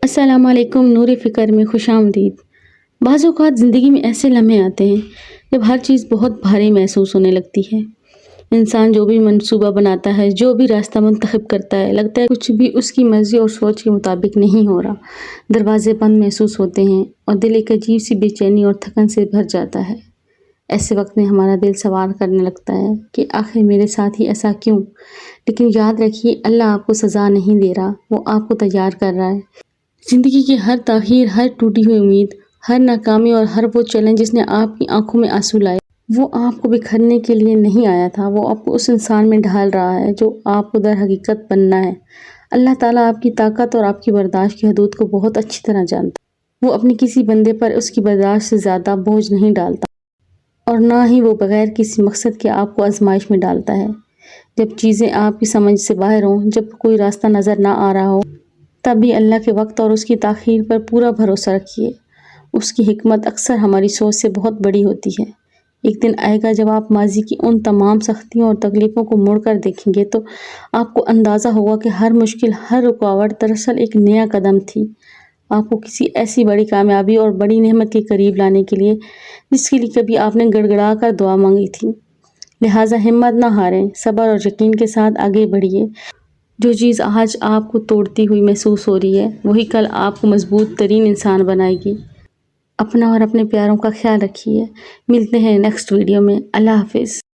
अस्सलाम वालेकुम, नूर फ़िक्र में खुश आमदीद। बाज़ औक़ात ज़िंदगी में ऐसे लम्हे आते हैं जब हर चीज़ बहुत भारी महसूस होने लगती है। इंसान जो भी मंसूबा बनाता है, जो भी रास्ता मुंतखब करता है, लगता है कुछ भी उसकी मर्ज़ी और सोच के मुताबिक नहीं हो रहा। दरवाज़े बंद महसूस होते हैं और दिल एक अजीब सी बेचैनी और थकन से भर जाता है। ऐसे वक्त में हमारा दिल सवाल करने लगता है कि आखिर मेरे साथ ही ऐसा क्यों? लेकिन याद रखिए, अल्लाह आपको सज़ा नहीं दे रहा, वो आपको तैयार कर रहा है। ज़िंदगी की हर ताख़ीर, हर टूटी हुई उम्मीद, हर नाकामी और हर वो चैलेंज जिसने आपकी आंखों में आंसू लाए, वो आपको बिखरने के लिए नहीं आया था। वो आपको उस इंसान में ढाल रहा है जो आपको दर हकीकत बनना है। अल्लाह ताला आपकी ताकत और आपकी बर्दाश्त की हदूद को बहुत अच्छी तरह जानता है। वो अपने किसी बंदे पर उसकी बर्दाश्त से ज़्यादा बोझ नहीं डालता और ना ही वो बग़ैर किसी मकसद के आपको आजमाइश में डालता है। जब चीज़ें आपकी समझ से बाहर हों, जब कोई रास्ता नज़र ना आ रहा हो, तब भी अल्लाह के वक्त और उसकी ताख़ीर पर पूरा भरोसा रखिए। उसकी हिकमत अक्सर हमारी सोच से बहुत बड़ी होती है। एक दिन आएगा जब आप माज़ी की उन तमाम सख्तियों और तकलीफ़ों को मुड़ कर देखेंगे तो आपको अंदाज़ा होगा कि हर मुश्किल, हर रुकावट दरअसल एक नया कदम थी, आपको किसी ऐसी बड़ी कामयाबी और बड़ी नेमत के करीब लाने के लिए जिसके लिए कभी आपने गड़गड़ा कर दुआ मांगी थी। लिहाजा हिम्मत ना हारें, सब्र और यकीन के साथ आगे बढ़िए। जो चीज़ आज आपको तोड़ती हुई महसूस हो रही है, वही कल आपको मजबूत तरीन इंसान बनाएगी। अपना और अपने प्यारों का ख्याल रखिए। मिलते हैं नेक्स्ट वीडियो में। अल्लाह हाफ़िज़।